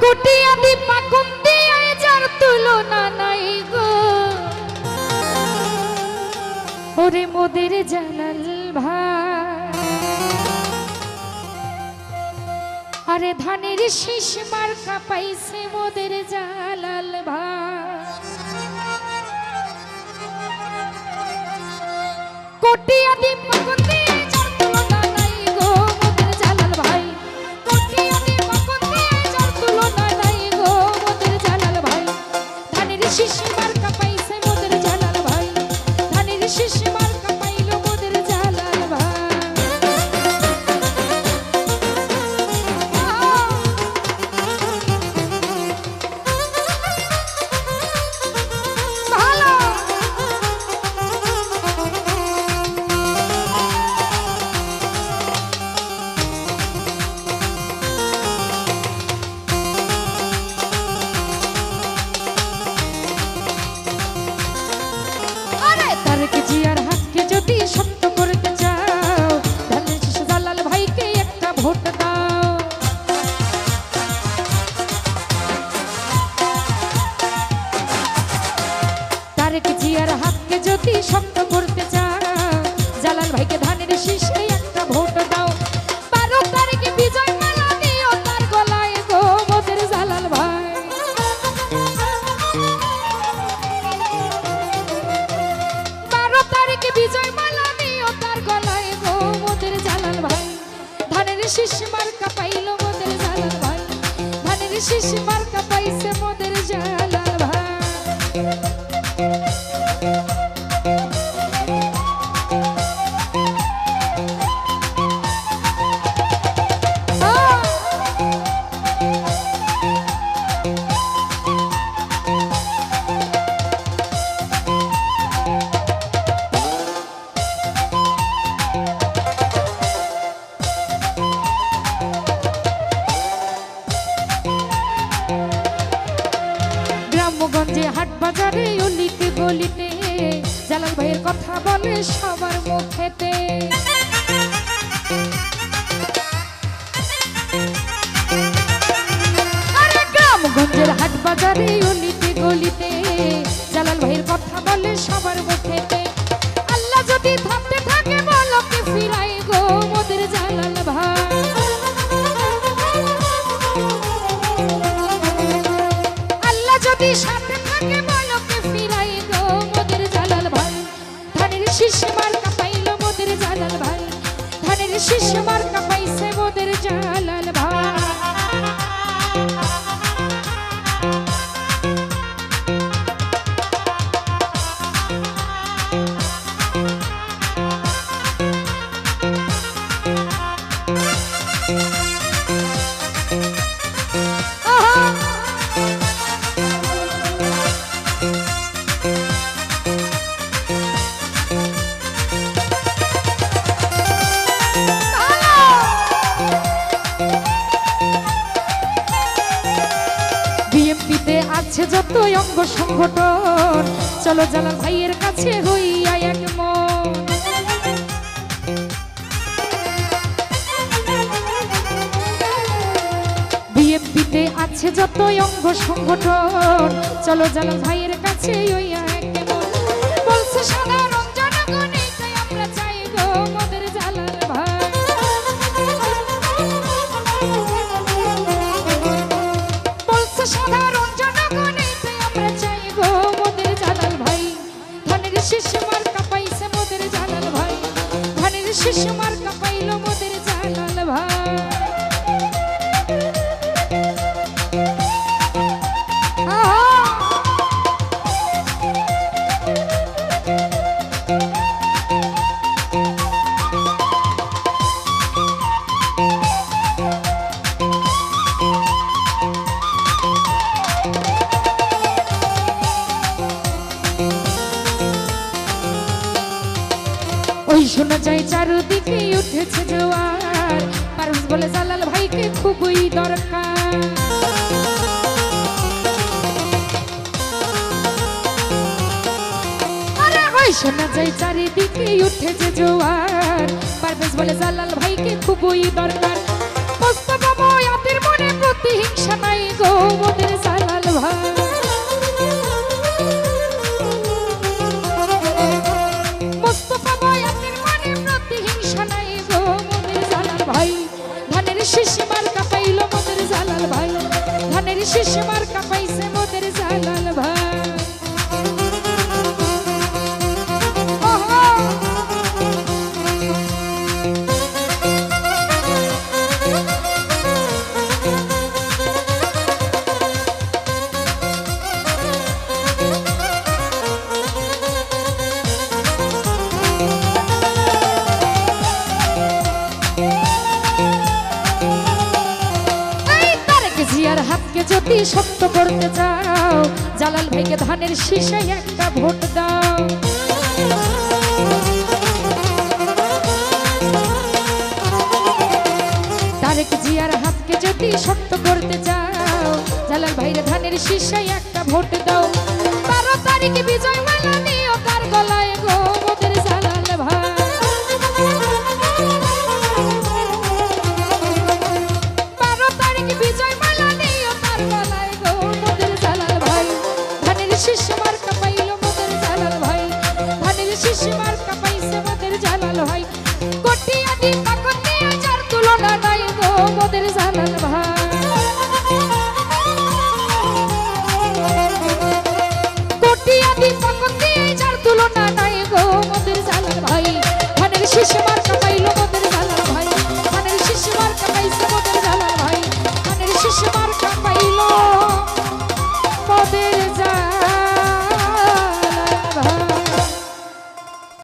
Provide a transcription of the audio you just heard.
কুটিয়া দীপা কুন্দিয়ায় যার তুলনা নাই গো ওরে মোদের জালাল ভাই আরে ধানের শীষ মার্কা পাইছে মোদের জালাল ভাই কুটিয়া দীপা কুন্দিয়ায় যার তুলনা নাই গো মোদের জালাল ভাই কুটিয়া দীপা কুন্দিয়ায় যার তুলনা নাই গো মোদের জালাল ভাই ধানের শীষ মার্কা পাইছে মোদের জালাল ভাই ধানের শীষ মার্কা পাইলো মোদের জালাল ভাই ভালো তারেক জিয়ার হাতকে যদি সত্য করতে চাও ধানের শীষ জালাল ভাইকে একটা ভোট দাও তারেক জিয়ার হাতকে যদি সত্য করতে চাও জালাল ভাইকে ধানের শীষে একটা ভোট দাও 12 তারিখে বিজয় মালা দিও তার গলায় গো মোদের জালাল ভাই 12 তারিখে বিজয় মালা দিও তার গলায় গো মোদের জালাল ভাই ধানের শীষ মার্কা পাইলো মোদের জালাল ভাই ধানের শীষ মার্কা পাইছে মোদের জালাল ভাই গ্রামগঞ্জে হাট বাজারে অলিতে গলিতে জালাল ভাইয়ের কথা বলে সবার মুখেতে আরে গ্রামগঞ্জের হাট বাজারে অলিতে গলিতে জালাল ভাইয়ের কথা বলে সবার মুখেতে আল্লাহ যদি থামতে থাকে বলকে ফিরাই গো মোদের জালাল ভাই যদি সাথে থাকে বলকে ফিরাই গো মোদের জালাল ভাই ধানের শীষ মার্কা পাইলো মোদের জালাল ভাই ধানের শীষ মার্কা পাইছে মোদের জালাল ভাই বিএমপিতে আছে যত অঙ্গ সংগঠন চলো জালাল ভাইয়ের কাছে হইয়া এক মন বিএমপিতে আছে যত অঙ্গ সংগঠন চলো জালাল ভাইয়ের কাছে হইয়া এক মন বলছে সাধারণ জনগণ এইটাই আমরা চাই গো মোদের জালাল ভাই বলছে সাধারণ জনগণ এইটাই আমরা চাই গো মোদের জালাল ভাই ধানের শীষ মার্কা পাইছে মোদের জালাল ভাই ধানের শীষ মার্কা পাইলো মোদের জালাল ভাই ওই শোনা যায় চারদিকে উঠেছে জোয়ার পারভেজ বলে জালাল ভাইকে খুবই দরকার আরে ওই শোনা যায় চারিদিকে উঠেছে জোয়ার পারভেজ বলে জালাল ভাইকে খুবই দরকার মোস্তফা বয়াতের মনে প্রতিহিংসা নাই গো শীষ মার্কা পাইছে মোদের জালাল ভাই। ওহো জিয়ার হাতকে যদি শক্ত করতে চাও জালাল ভাইকে ধানের শীষে একটা ভোট দাও। তারেক জিয়ার হাতকে যদি শক্ত করতে চাও জালাল ভাইরে ধানের শীষে একটা ভোট দাও। 12 তারিখ বিজয় মালা দিও তার গলায় গো মোদের জালাল ভাই। 12 তারিখ বিজয় শীষ মার্কা পাইলো মোদের জালাল ভাই। ধানের শীষ মার্কা পাইছে মোদের জালাল ভাই। কোটি আদি পাকতে যার তুলনা নাই গো মোদের জালাল ভাই। কোটি আদি পাকতে যার তুলনা নাই গো মোদের জালাল ভাই। ধানের শীষ মার্কা